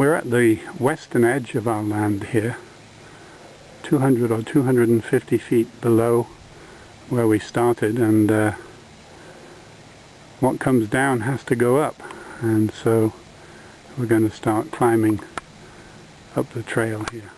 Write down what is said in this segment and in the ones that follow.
We're at the western edge of our land here, 200 or 250 feet below where we started, and what comes down has to go up, and so we're going to start climbing up the trail here.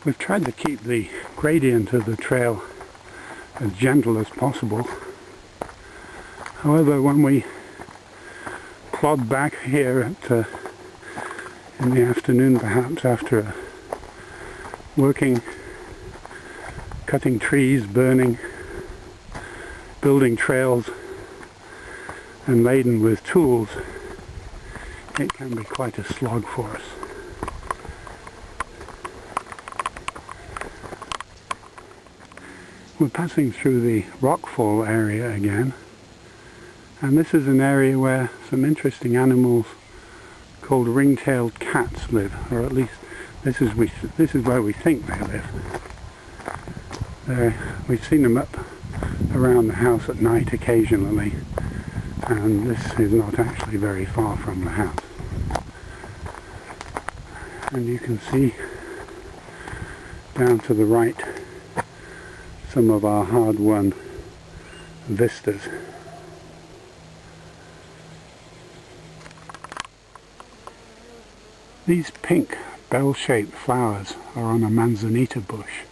We've tried to keep the gradient of the trail as gentle as possible. However, when we plod back here in the afternoon, perhaps after working, cutting trees, burning, building trails, and laden with tools, it can be quite a slog for us. We're passing through the rockfall area again, and this is an area where some interesting animals called ring-tailed cats live, or at least this is where we think they live. We've seen them up around the house at night occasionally, and this is not actually very far from the house. And you can see down to the right some of our hard-won vistas. These pink bell-shaped flowers are on a manzanita bush.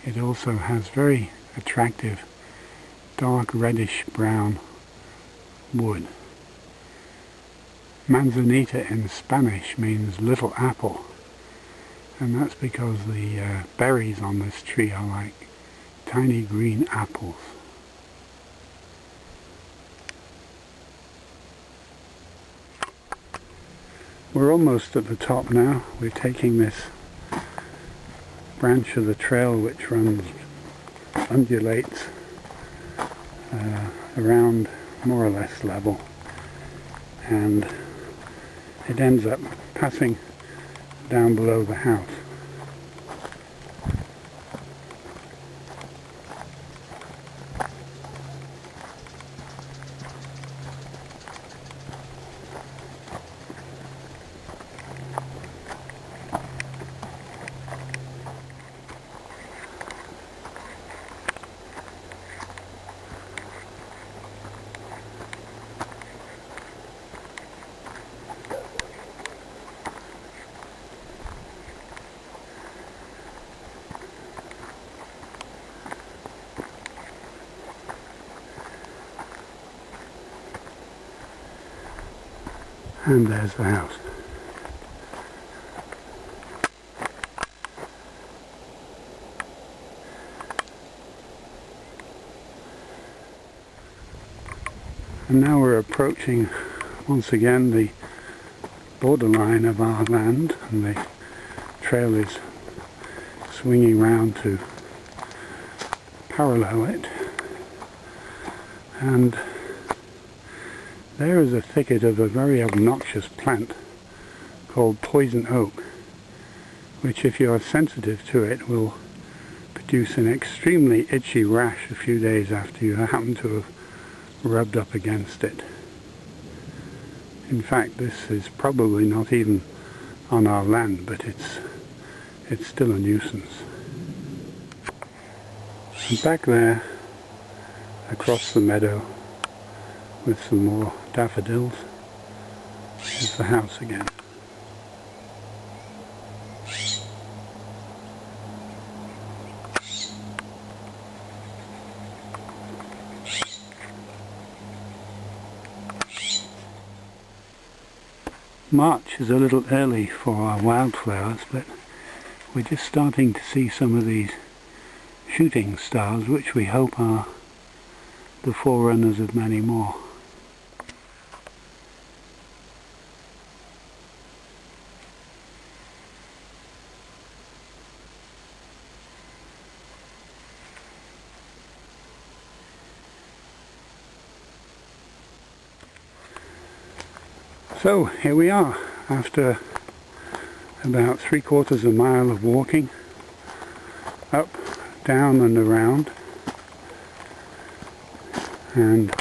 It also has very attractive dark reddish brown wood. Manzanita in Spanish means little apple, and that's because the berries on this tree are like tiny green apples. We're almost at the top now. We're taking this branch of the trail which undulates around more or less level, and it ends up passing down below the house. And there's the house. And now we're approaching once again the borderline of our land, and the trail is swinging round to parallel it. And there is a thicket of a very obnoxious plant called poison oak, which, if you are sensitive to it, will produce an extremely itchy rash a few days after you happen to have rubbed up against it. In fact, this is probably not even on our land, but it's still a nuisance. And back there, across the meadow, with some more daffodils, is the house again. March is a little early for our wildflowers, but we're just starting to see some of these shooting stars, which we hope are the forerunners of many more. So here we are, after about 3/4 of a mile of walking, up, down and around, and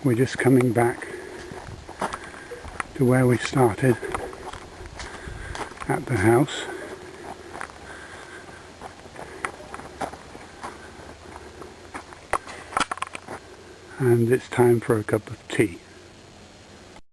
we're just coming back to where we started at the house. And it's time for a cup of tea.